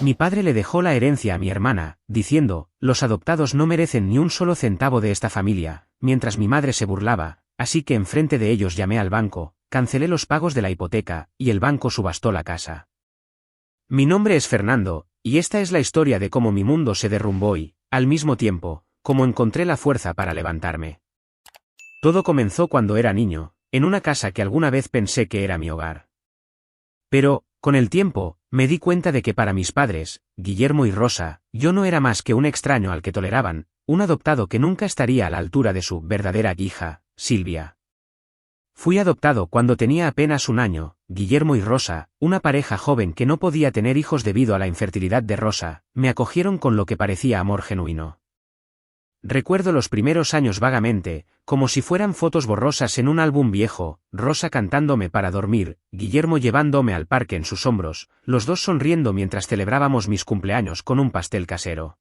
Mi padre le dejó la herencia a mi hermana, diciendo, los adoptados no merecen ni un solo centavo de esta familia, mientras mi madre se burlaba, así que enfrente de ellos llamé al banco, cancelé los pagos de la hipoteca, y el banco subastó la casa. Mi nombre es Fernando, y esta es la historia de cómo mi mundo se derrumbó y, al mismo tiempo, cómo encontré la fuerza para levantarme. Todo comenzó cuando era niño, en una casa que alguna vez pensé que era mi hogar. Pero, con el tiempo, me di cuenta de que para mis padres, Guillermo y Rosa, yo no era más que un extraño al que toleraban, un adoptado que nunca estaría a la altura de su verdadera hija, Silvia. Fui adoptado cuando tenía apenas un año. Guillermo y Rosa, una pareja joven que no podía tener hijos debido a la infertilidad de Rosa, me acogieron con lo que parecía amor genuino. Recuerdo los primeros años vagamente, como si fueran fotos borrosas en un álbum viejo, Rosa cantándome para dormir, Guillermo llevándome al parque en sus hombros, los dos sonriendo mientras celebrábamos mis cumpleaños con un pastel casero.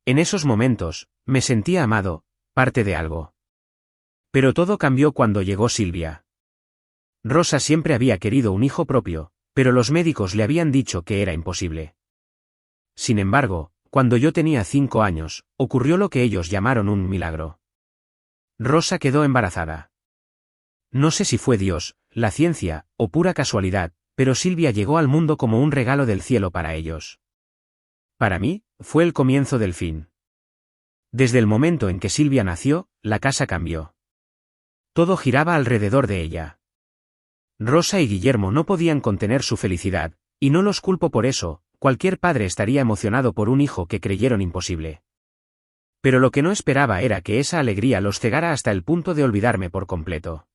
En esos momentos, me sentía amado, parte de algo. Pero todo cambió cuando llegó Silvia. Rosa siempre había querido un hijo propio, pero los médicos le habían dicho que era imposible. Sin embargo, cuando yo tenía 5 años, ocurrió lo que ellos llamaron un milagro. Rosa quedó embarazada. No sé si fue Dios, la ciencia, o pura casualidad, pero Silvia llegó al mundo como un regalo del cielo para ellos. Para mí, fue el comienzo del fin. Desde el momento en que Silvia nació, la casa cambió. Todo giraba alrededor de ella. Rosa y Guillermo no podían contener su felicidad, y no los culpo por eso, cualquier padre estaría emocionado por un hijo que creyeron imposible. Pero lo que no esperaba era que esa alegría los cegara hasta el punto de olvidarme por completo.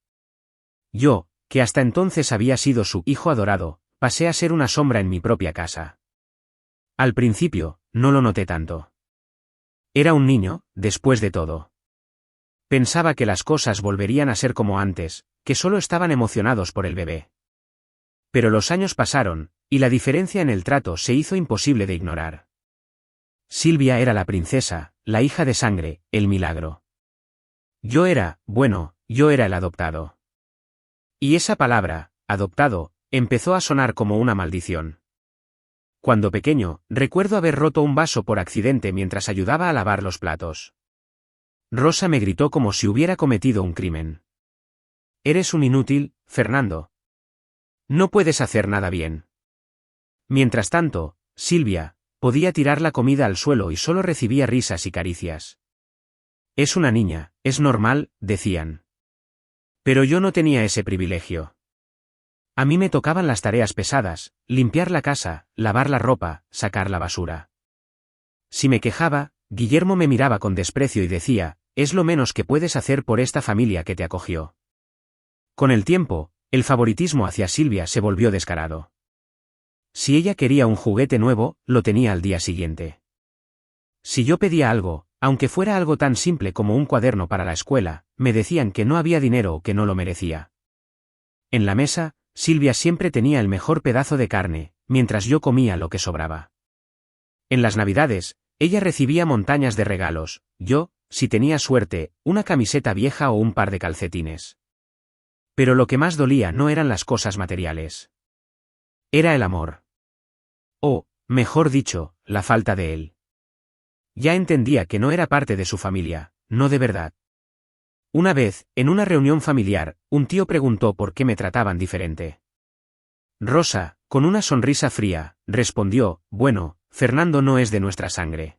Yo, que hasta entonces había sido su hijo adorado, pasé a ser una sombra en mi propia casa. Al principio, no lo noté tanto. Era un niño, después de todo. Pensaba que las cosas volverían a ser como antes, que solo estaban emocionados por el bebé. Pero los años pasaron, y la diferencia en el trato se hizo imposible de ignorar. Silvia era la princesa, la hija de sangre, el milagro. Yo era el adoptado. Y esa palabra, adoptado, empezó a sonar como una maldición. Cuando pequeño, recuerdo haber roto un vaso por accidente mientras ayudaba a lavar los platos. Rosa me gritó como si hubiera cometido un crimen. Eres un inútil, Fernando. No puedes hacer nada bien. Mientras tanto, Silvia podía tirar la comida al suelo y solo recibía risas y caricias. Es una niña, es normal, decían. Pero yo no tenía ese privilegio. A mí me tocaban las tareas pesadas, limpiar la casa, lavar la ropa, sacar la basura. Si me quejaba, Guillermo me miraba con desprecio y decía, es lo menos que puedes hacer por esta familia que te acogió. Con el tiempo, el favoritismo hacia Silvia se volvió descarado. Si ella quería un juguete nuevo, lo tenía al día siguiente. Si yo pedía algo, aunque fuera algo tan simple como un cuaderno para la escuela, me decían que no había dinero o que no lo merecía. En la mesa, Silvia siempre tenía el mejor pedazo de carne, mientras yo comía lo que sobraba. En las Navidades, ella recibía montañas de regalos, yo, si tenía suerte, una camiseta vieja o un par de calcetines. Pero lo que más dolía no eran las cosas materiales. Era el amor. O, mejor dicho, la falta de él. Ya entendía que no era parte de su familia, no de verdad. Una vez, en una reunión familiar, un tío preguntó por qué me trataban diferente. Rosa, con una sonrisa fría, respondió, bueno, Fernando no es de nuestra sangre.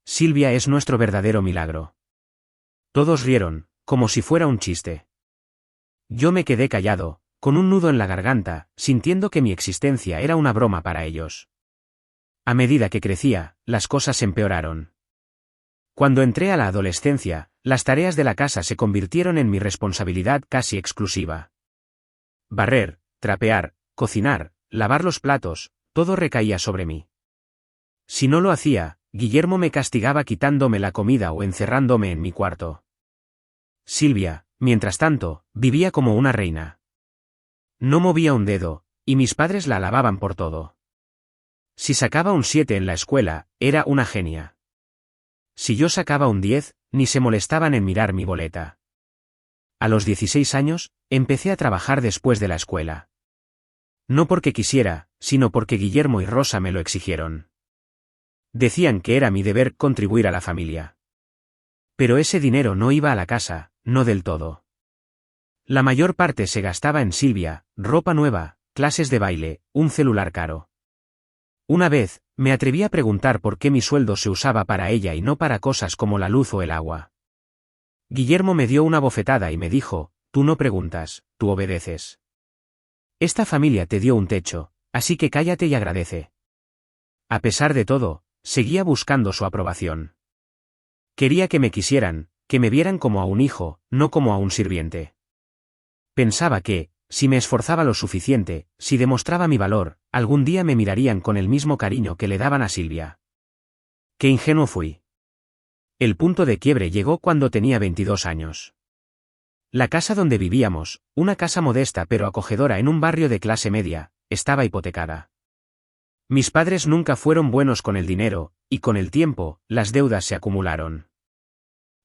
Silvia es nuestro verdadero milagro. Todos rieron, como si fuera un chiste. Yo me quedé callado, con un nudo en la garganta, sintiendo que mi existencia era una broma para ellos. A medida que crecía, las cosas empeoraron. Cuando entré a la adolescencia, las tareas de la casa se convirtieron en mi responsabilidad casi exclusiva. Barrer, trapear, cocinar, lavar los platos, todo recaía sobre mí. Si no lo hacía, Guillermo me castigaba quitándome la comida o encerrándome en mi cuarto. Silvia, mientras tanto, vivía como una reina. No movía un dedo, y mis padres la alababan por todo. Si sacaba un 7 en la escuela, era una genia. Si yo sacaba un 10, ni se molestaban en mirar mi boleta. A los 16 años, empecé a trabajar después de la escuela. No porque quisiera, sino porque Guillermo y Rosa me lo exigieron. Decían que era mi deber contribuir a la familia. Pero ese dinero no iba a la casa, no del todo. La mayor parte se gastaba en Silvia, ropa nueva, clases de baile, un celular caro. Una vez, me atreví a preguntar por qué mi sueldo se usaba para ella y no para cosas como la luz o el agua. Guillermo me dio una bofetada y me dijo: tú no preguntas, tú obedeces. Esta familia te dio un techo, así que cállate y agradece. A pesar de todo, seguía buscando su aprobación. Quería que me quisieran, que me vieran como a un hijo, no como a un sirviente. Pensaba que, si me esforzaba lo suficiente, si demostraba mi valor, algún día me mirarían con el mismo cariño que le daban a Silvia. Qué ingenuo fui. El punto de quiebre llegó cuando tenía 22 años. La casa donde vivíamos, una casa modesta pero acogedora en un barrio de clase media, estaba hipotecada. Mis padres nunca fueron buenos con el dinero, y con el tiempo, las deudas se acumularon.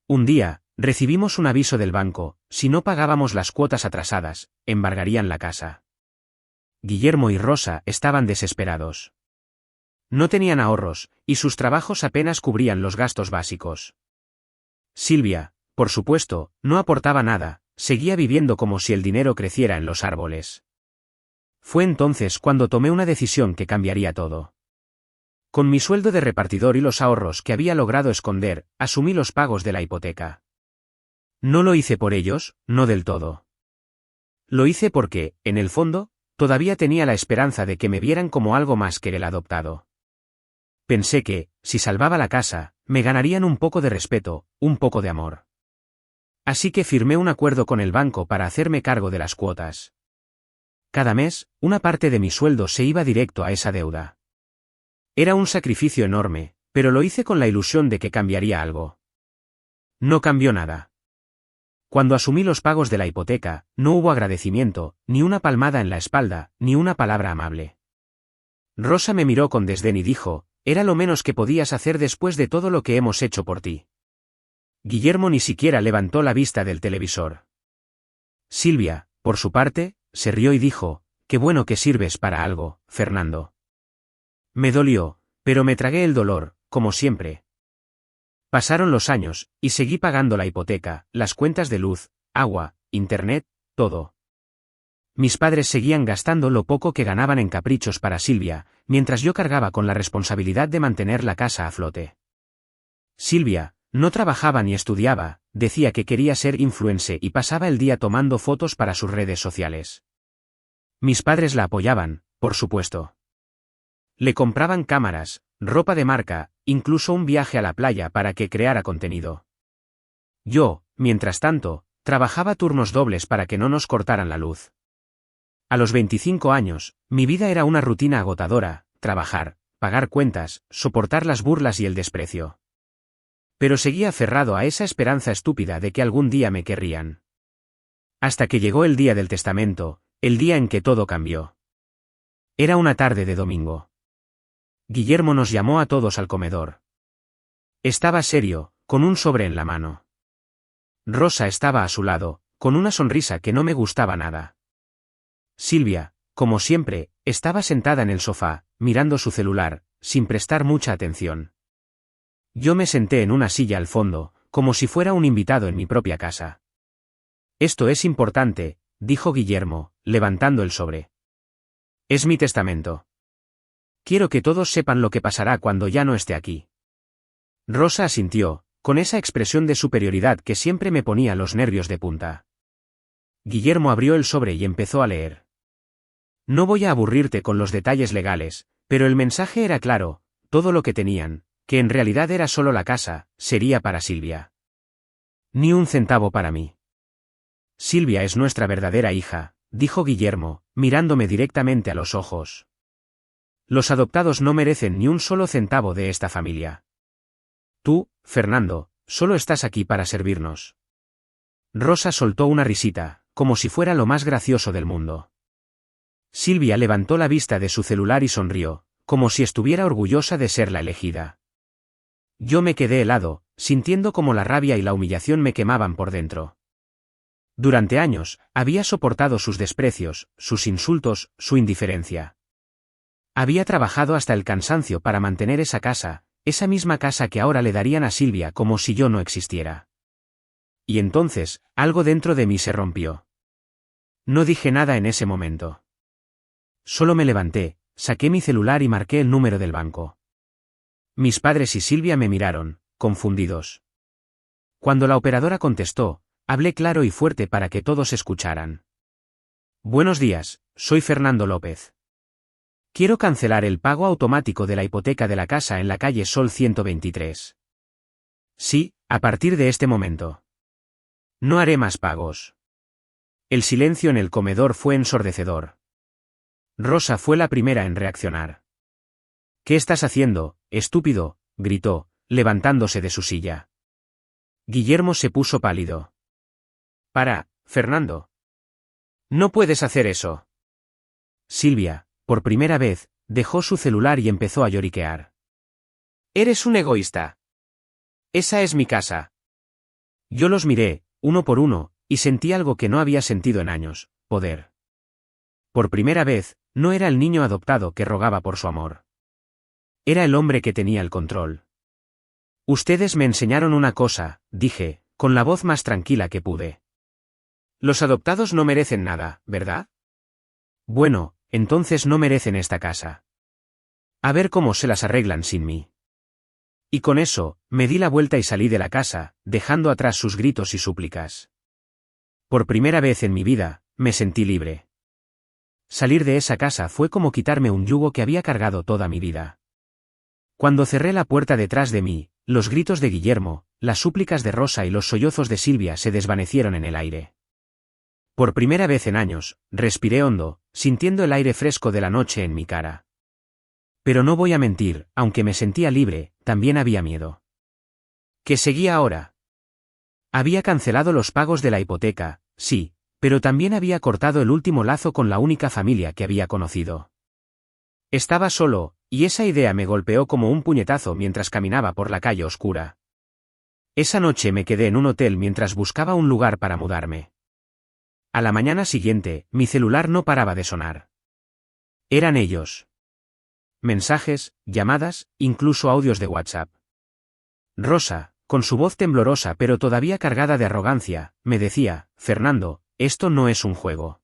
Un día, recibimos un aviso del banco: si no pagábamos las cuotas atrasadas, embargarían la casa. Guillermo y Rosa estaban desesperados. No tenían ahorros, y sus trabajos apenas cubrían los gastos básicos. Silvia, por supuesto, no aportaba nada, seguía viviendo como si el dinero creciera en los árboles. Fue entonces cuando tomé una decisión que cambiaría todo. Con mi sueldo de repartidor y los ahorros que había logrado esconder, asumí los pagos de la hipoteca. No lo hice por ellos, no del todo. Lo hice porque, en el fondo, todavía tenía la esperanza de que me vieran como algo más que el adoptado. Pensé que, si salvaba la casa, me ganarían un poco de respeto, un poco de amor. Así que firmé un acuerdo con el banco para hacerme cargo de las cuotas. Cada mes, una parte de mi sueldo se iba directo a esa deuda. Era un sacrificio enorme, pero lo hice con la ilusión de que cambiaría algo. No cambió nada. Cuando asumí los pagos de la hipoteca, no hubo agradecimiento, ni una palmada en la espalda, ni una palabra amable. Rosa me miró con desdén y dijo: era lo menos que podías hacer después de todo lo que hemos hecho por ti. Guillermo ni siquiera levantó la vista del televisor. Silvia, por su parte, se rió y dijo: qué bueno que sirves para algo, Fernando. Me dolió, pero me tragué el dolor, como siempre. Pasaron los años, y seguí pagando la hipoteca, las cuentas de luz, agua, internet, todo. Mis padres seguían gastando lo poco que ganaban en caprichos para Silvia, mientras yo cargaba con la responsabilidad de mantener la casa a flote. Silvia no trabajaba ni estudiaba, decía que quería ser influencer y pasaba el día tomando fotos para sus redes sociales. Mis padres la apoyaban, por supuesto. Le compraban cámaras, ropa de marca, incluso un viaje a la playa para que creara contenido. Yo, mientras tanto, trabajaba turnos dobles para que no nos cortaran la luz. A los 25 años, mi vida era una rutina agotadora: trabajar, pagar cuentas, soportar las burlas y el desprecio. Pero seguía aferrado a esa esperanza estúpida de que algún día me querrían. Hasta que llegó el día del testamento, el día en que todo cambió. Era una tarde de domingo. Guillermo nos llamó a todos al comedor. Estaba serio, con un sobre en la mano. Rosa estaba a su lado, con una sonrisa que no me gustaba nada. Silvia, como siempre, estaba sentada en el sofá, mirando su celular, sin prestar mucha atención. Yo me senté en una silla al fondo, como si fuera un invitado en mi propia casa. Esto es importante, dijo Guillermo, levantando el sobre. Es mi testamento. Quiero que todos sepan lo que pasará cuando ya no esté aquí. Rosa asintió, con esa expresión de superioridad que siempre me ponía los nervios de punta. Guillermo abrió el sobre y empezó a leer. No voy a aburrirte con los detalles legales, pero el mensaje era claro: todo lo que tenían, que en realidad era solo la casa, sería para Silvia. Ni un centavo para mí. Silvia es nuestra verdadera hija, dijo Guillermo, mirándome directamente a los ojos. Los adoptados no merecen ni un solo centavo de esta familia. Tú, Fernando, solo estás aquí para servirnos. Rosa soltó una risita, como si fuera lo más gracioso del mundo. Silvia levantó la vista de su celular y sonrió, como si estuviera orgullosa de ser la elegida. Yo me quedé helado, sintiendo como la rabia y la humillación me quemaban por dentro. Durante años, había soportado sus desprecios, sus insultos, su indiferencia. Había trabajado hasta el cansancio para mantener esa misma casa que ahora le darían a Silvia como si yo no existiera. Y entonces, algo dentro de mí se rompió. No dije nada en ese momento. Solo me levanté, saqué mi celular y marqué el número del banco. Mis padres y Silvia me miraron, confundidos. Cuando la operadora contestó, hablé claro y fuerte para que todos escucharan. Buenos días, soy Fernando López. Quiero cancelar el pago automático de la hipoteca de la casa en la calle Sol 123. Sí, a partir de este momento. No haré más pagos. El silencio en el comedor fue ensordecedor. Rosa fue la primera en reaccionar. ¿Qué estás haciendo, estúpido?, gritó, levantándose de su silla. Guillermo se puso pálido. Para, Fernando. No puedes hacer eso. Silvia, por primera vez, dejó su celular y empezó a lloriquear. Eres un egoísta. Esa es mi casa. Yo los miré, uno por uno, y sentí algo que no había sentido en años: poder. Por primera vez, no era el niño adoptado que rogaba por su amor. Era el hombre que tenía el control. Ustedes me enseñaron una cosa, dije, con la voz más tranquila que pude. Los adoptados no merecen nada, ¿verdad? Bueno, entonces no merecen esta casa. A ver cómo se las arreglan sin mí. Y con eso, me di la vuelta y salí de la casa, dejando atrás sus gritos y súplicas. Por primera vez en mi vida, me sentí libre. Salir de esa casa fue como quitarme un yugo que había cargado toda mi vida. Cuando cerré la puerta detrás de mí, los gritos de Guillermo, las súplicas de Rosa y los sollozos de Silvia se desvanecieron en el aire. Por primera vez en años, respiré hondo, sintiendo el aire fresco de la noche en mi cara. Pero no voy a mentir, aunque me sentía libre, también había miedo. ¿Qué seguía ahora? Había cancelado los pagos de la hipoteca, sí, pero también había cortado el último lazo con la única familia que había conocido. Estaba solo, y esa idea me golpeó como un puñetazo mientras caminaba por la calle oscura. Esa noche me quedé en un hotel mientras buscaba un lugar para mudarme. A la mañana siguiente, mi celular no paraba de sonar. Eran ellos. Mensajes, llamadas, incluso audios de WhatsApp. Rosa, con su voz temblorosa pero todavía cargada de arrogancia, me decía: Fernando, esto no es un juego.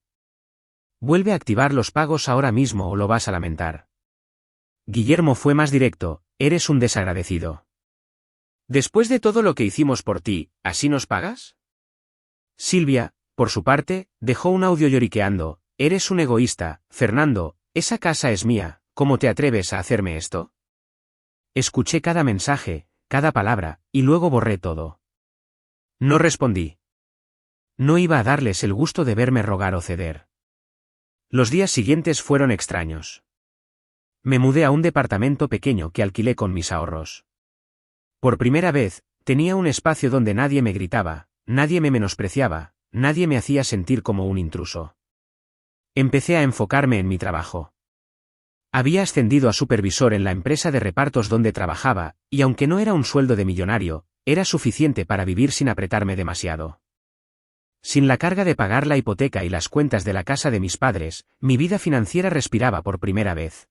Vuelve a activar los pagos ahora mismo o lo vas a lamentar. Guillermo fue más directo: eres un desagradecido. Después de todo lo que hicimos por ti, ¿así nos pagas? Silvia, por su parte, dejó un audio lloriqueando: eres un egoísta, Fernando, esa casa es mía, ¿cómo te atreves a hacerme esto? Escuché cada mensaje, cada palabra, y luego borré todo. No respondí. No iba a darles el gusto de verme rogar o ceder. Los días siguientes fueron extraños. Me mudé a un departamento pequeño que alquilé con mis ahorros. Por primera vez, tenía un espacio donde nadie me gritaba, nadie me menospreciaba, nadie me hacía sentir como un intruso. Empecé a enfocarme en mi trabajo. Había ascendido a supervisor en la empresa de repartos donde trabajaba, y aunque no era un sueldo de millonario, era suficiente para vivir sin apretarme demasiado. Sin la carga de pagar la hipoteca y las cuentas de la casa de mis padres, mi vida financiera respiraba por primera vez.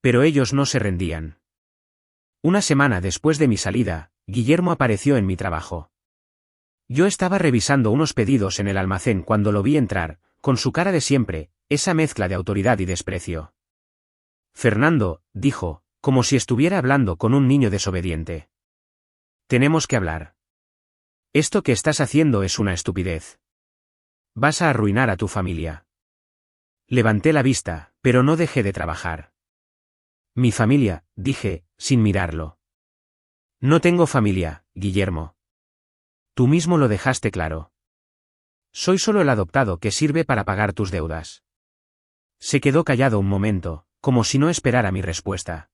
Pero ellos no se rendían. Una semana después de mi salida, Guillermo apareció en mi trabajo. Yo estaba revisando unos pedidos en el almacén cuando lo vi entrar, con su cara de siempre, esa mezcla de autoridad y desprecio. Fernando, dijo, como si estuviera hablando con un niño desobediente. Tenemos que hablar. Esto que estás haciendo es una estupidez. Vas a arruinar a tu familia. Levanté la vista, pero no dejé de trabajar. Mi familia, dije, sin mirarlo. No tengo familia, Guillermo. Tú mismo lo dejaste claro. Soy solo el adoptado que sirve para pagar tus deudas. Se quedó callado un momento, como si no esperara mi respuesta.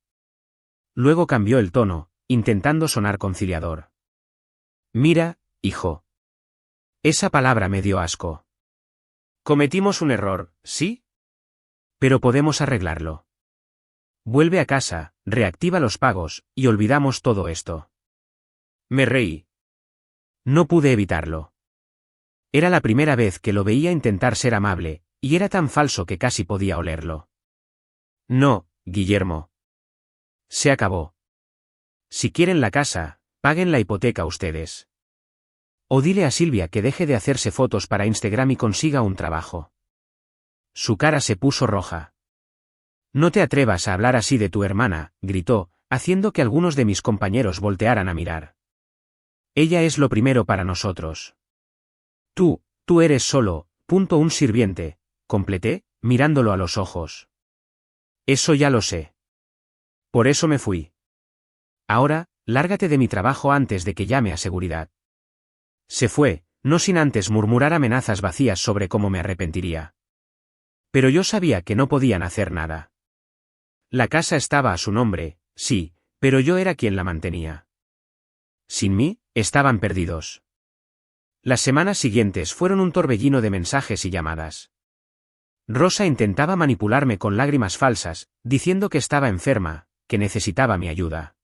Luego cambió el tono, intentando sonar conciliador. Mira, hijo. Esa palabra me dio asco. Cometimos un error, ¿sí? Pero podemos arreglarlo. Vuelve a casa, reactiva los pagos, y olvidamos todo esto. Me reí. No pude evitarlo. Era la primera vez que lo veía intentar ser amable, y era tan falso que casi podía olerlo. No, Guillermo. Se acabó. Si quieren la casa, paguen la hipoteca ustedes. O dile a Silvia que deje de hacerse fotos para Instagram y consiga un trabajo. Su cara se puso roja. No te atrevas a hablar así de tu hermana, gritó, haciendo que algunos de mis compañeros voltearan a mirar. Ella es lo primero para nosotros. Tú eres solo, un sirviente, completé, mirándolo a los ojos. Eso ya lo sé. Por eso me fui. Ahora, lárgate de mi trabajo antes de que llame a seguridad. Se fue, no sin antes murmurar amenazas vacías sobre cómo me arrepentiría. Pero yo sabía que no podían hacer nada. La casa estaba a su nombre, sí, pero yo era quien la mantenía. Sin mí, estaban perdidos. Las semanas siguientes fueron un torbellino de mensajes y llamadas. Rosa intentaba manipularme con lágrimas falsas, diciendo que estaba enferma, que necesitaba mi ayuda.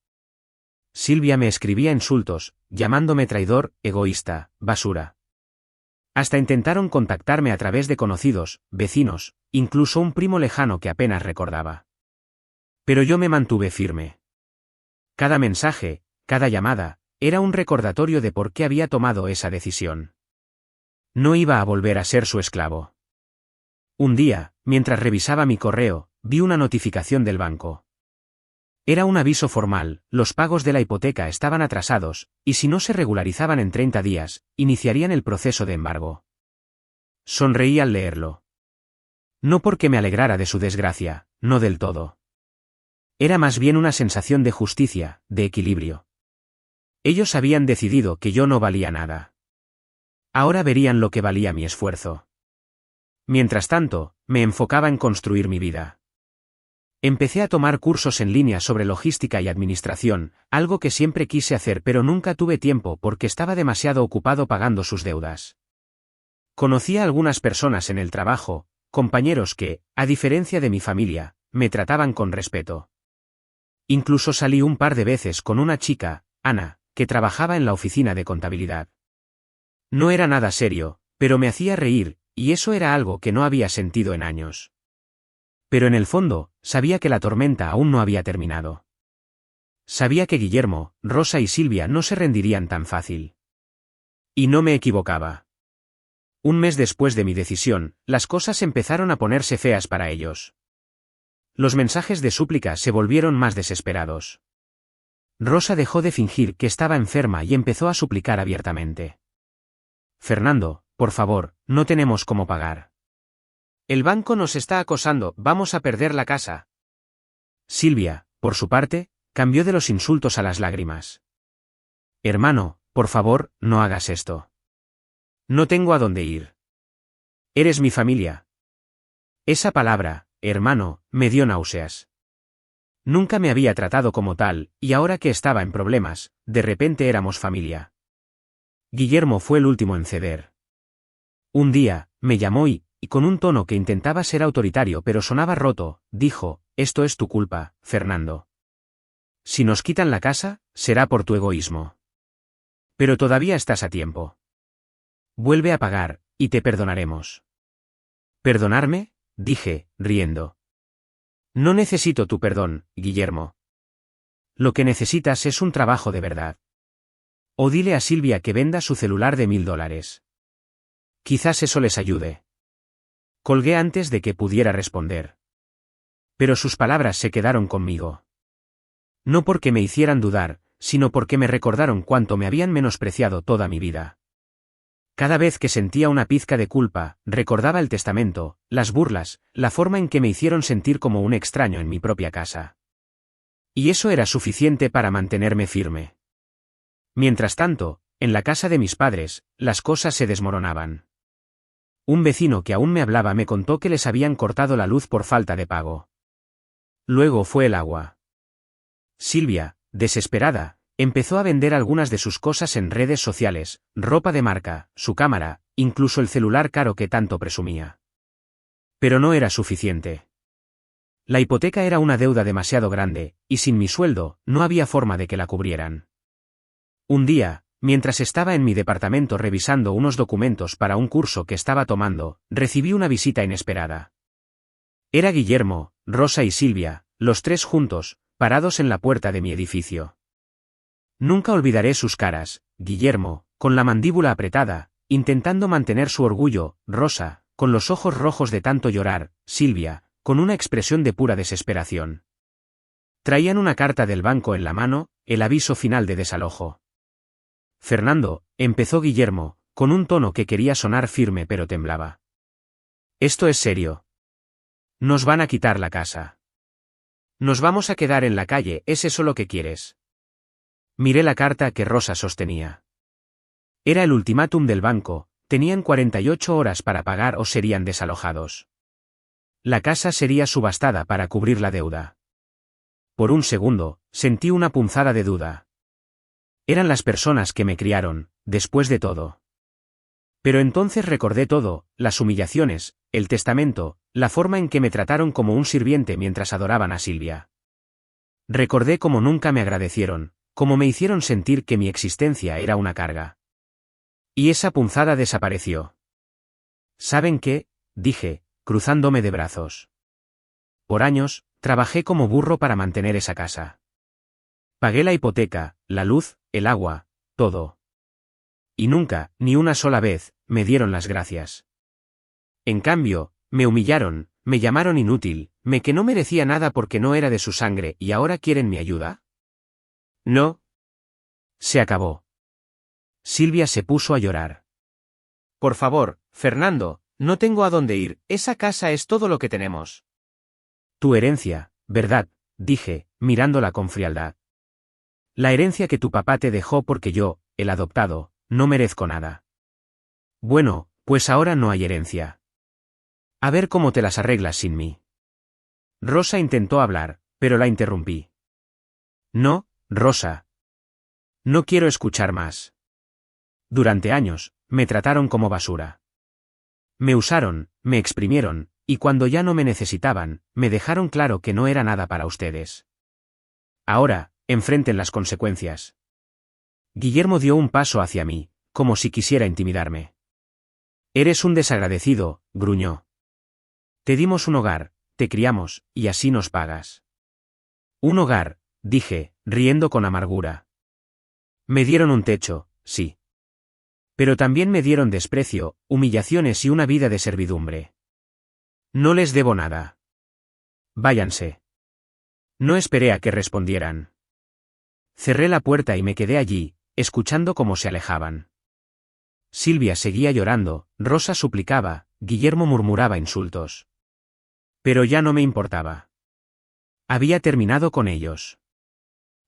Silvia me escribía insultos, llamándome traidor, egoísta, basura. Hasta intentaron contactarme a través de conocidos, vecinos, incluso un primo lejano que apenas recordaba. Pero yo me mantuve firme. Cada mensaje, cada llamada, era un recordatorio de por qué había tomado esa decisión. No iba a volver a ser su esclavo. Un día, mientras revisaba mi correo, vi una notificación del banco. Era un aviso formal, los pagos de la hipoteca estaban atrasados, y si no se regularizaban en 30 días, iniciarían el proceso de embargo. Sonreí al leerlo. No porque me alegrara de su desgracia, no del todo. Era más bien una sensación de justicia, de equilibrio. Ellos habían decidido que yo no valía nada. Ahora verían lo que valía mi esfuerzo. Mientras tanto, me enfocaba en construir mi vida. Empecé a tomar cursos en línea sobre logística y administración, algo que siempre quise hacer pero nunca tuve tiempo porque estaba demasiado ocupado pagando sus deudas. Conocí a algunas personas en el trabajo, compañeros que, a diferencia de mi familia, me trataban con respeto. Incluso salí un par de veces con una chica, Ana, que trabajaba en la oficina de contabilidad. No era nada serio, pero me hacía reír, y eso era algo que no había sentido en años. Pero en el fondo, sabía que la tormenta aún no había terminado. Sabía que Guillermo, Rosa y Silvia no se rendirían tan fácil. Y no me equivocaba. Un mes después de mi decisión, las cosas empezaron a ponerse feas para ellos. Los mensajes de súplica se volvieron más desesperados. Rosa dejó de fingir que estaba enferma y empezó a suplicar abiertamente. Fernando, por favor, no tenemos cómo pagar. El banco nos está acosando, vamos a perder la casa. Silvia, por su parte, cambió de los insultos a las lágrimas. Hermano, por favor, no hagas esto. No tengo a dónde ir. Eres mi familia. Esa palabra, hermano, me dio náuseas. Nunca me había tratado como tal, y ahora que estaba en problemas, de repente éramos familia. Guillermo fue el último en ceder. Un día, me llamó y con un tono que intentaba ser autoritario pero sonaba roto, dijo, esto es tu culpa, Fernando. Si nos quitan la casa, será por tu egoísmo. Pero todavía estás a tiempo. Vuelve a pagar, y te perdonaremos. ¿Perdonarme? Dije, riendo. No necesito tu perdón, Guillermo. Lo que necesitas es un trabajo de verdad. O dile a Silvia que venda su celular de $1000. Quizás eso les ayude. Colgué antes de que pudiera responder. Pero sus palabras se quedaron conmigo. No porque me hicieran dudar, sino porque me recordaron cuánto me habían menospreciado toda mi vida. Cada vez que sentía una pizca de culpa, recordaba el testamento, las burlas, la forma en que me hicieron sentir como un extraño en mi propia casa. Y eso era suficiente para mantenerme firme. Mientras tanto, en la casa de mis padres, las cosas se desmoronaban. Un vecino que aún me hablaba me contó que les habían cortado la luz por falta de pago. Luego fue el agua. Silvia, desesperada, empezó a vender algunas de sus cosas en redes sociales, ropa de marca, su cámara, incluso el celular caro que tanto presumía. Pero no era suficiente. La hipoteca era una deuda demasiado grande, y sin mi sueldo, no había forma de que la cubrieran. Un día, mientras estaba en mi departamento revisando unos documentos para un curso que estaba tomando, recibí una visita inesperada. Era Guillermo, Rosa y Silvia, los tres juntos, parados en la puerta de mi edificio. Nunca olvidaré sus caras, Guillermo, con la mandíbula apretada, intentando mantener su orgullo, Rosa, con los ojos rojos de tanto llorar, Silvia, con una expresión de pura desesperación. Traían una carta del banco en la mano, el aviso final de desalojo. Fernando, empezó Guillermo, con un tono que quería sonar firme pero temblaba. Esto es serio. Nos van a quitar la casa. Nos vamos a quedar en la calle, ¿es eso lo que quieres? Miré la carta que Rosa sostenía. Era el ultimátum del banco, tenían 48 horas para pagar o serían desalojados. La casa sería subastada para cubrir la deuda. Por un segundo, sentí una punzada de duda. Eran las personas que me criaron, después de todo. Pero entonces recordé todo, las humillaciones, el testamento, la forma en que me trataron como un sirviente mientras adoraban a Silvia. Recordé cómo nunca me agradecieron, cómo me hicieron sentir que mi existencia era una carga. Y esa punzada desapareció. ¿Saben qué?, dije, cruzándome de brazos. Por años, trabajé como burro para mantener esa casa. Pagué la hipoteca, la luz, el agua, todo. Y nunca, ni una sola vez, me dieron las gracias. En cambio, me humillaron, me llamaron inútil, me que no merecía nada porque no era de su sangre y ahora quieren mi ayuda. No. Se acabó. Silvia se puso a llorar. Por favor, Fernando, no tengo a dónde ir, esa casa es todo lo que tenemos. Tu herencia, ¿verdad?, dije, mirándola con frialdad. La herencia que tu papá te dejó porque yo, el adoptado, no merezco nada. Bueno, pues ahora no hay herencia. A ver cómo te las arreglas sin mí. Rosa intentó hablar, pero la interrumpí. No, Rosa. No quiero escuchar más. Durante años, me trataron como basura. Me usaron, me exprimieron, y cuando ya no me necesitaban, me dejaron claro que no era nada para ustedes. Ahora, enfrenten las consecuencias. Guillermo dio un paso hacia mí, como si quisiera intimidarme. Eres un desagradecido, gruñó. Te dimos un hogar, te criamos, y así nos pagas. Un hogar, dije, riendo con amargura. Me dieron un techo, sí. Pero también me dieron desprecio, humillaciones y una vida de servidumbre. No les debo nada. Váyanse. No esperé a que respondieran. Cerré la puerta y me quedé allí, escuchando cómo se alejaban. Silvia seguía llorando, Rosa suplicaba, Guillermo murmuraba insultos. Pero ya no me importaba. Había terminado con ellos.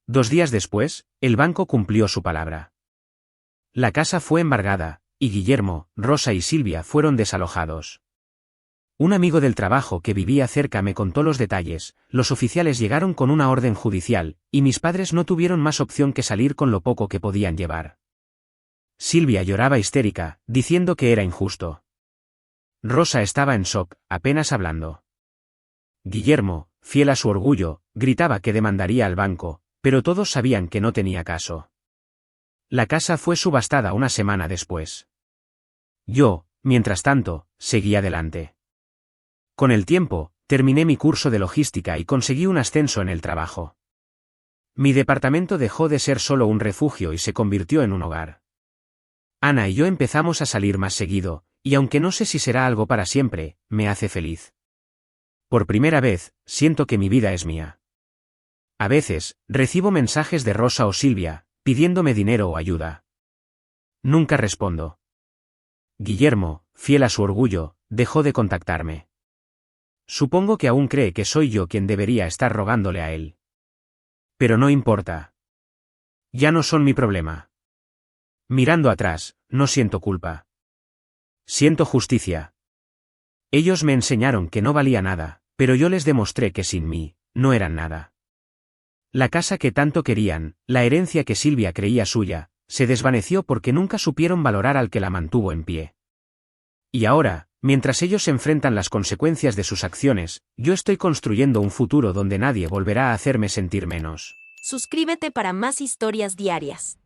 2 días después, el banco cumplió su palabra. La casa fue embargada, y Guillermo, Rosa y Silvia fueron desalojados. Un amigo del trabajo que vivía cerca me contó los detalles, los oficiales llegaron con una orden judicial, y mis padres no tuvieron más opción que salir con lo poco que podían llevar. Silvia lloraba histérica, diciendo que era injusto. Rosa estaba en shock, apenas hablando. Guillermo, fiel a su orgullo, gritaba que demandaría al banco, pero todos sabían que no tenía caso. La casa fue subastada una semana después. Yo, mientras tanto, seguí adelante. Con el tiempo, terminé mi curso de logística y conseguí un ascenso en el trabajo. Mi departamento dejó de ser solo un refugio y se convirtió en un hogar. Ana y yo empezamos a salir más seguido, y aunque no sé si será algo para siempre, me hace feliz. Por primera vez, siento que mi vida es mía. A veces, recibo mensajes de Rosa o Silvia, pidiéndome dinero o ayuda. Nunca respondo. Guillermo, fiel a su orgullo, dejó de contactarme. Supongo que aún cree que soy yo quien debería estar rogándole a él. Pero no importa. Ya no son mi problema. Mirando atrás, no siento culpa. Siento justicia. Ellos me enseñaron que no valía nada, pero yo les demostré que sin mí, no eran nada. La casa que tanto querían, la herencia que Silvia creía suya, se desvaneció porque nunca supieron valorar al que la mantuvo en pie. Y ahora, mientras ellos enfrentan las consecuencias de sus acciones, yo estoy construyendo un futuro donde nadie volverá a hacerme sentir menos. Suscríbete para más historias diarias.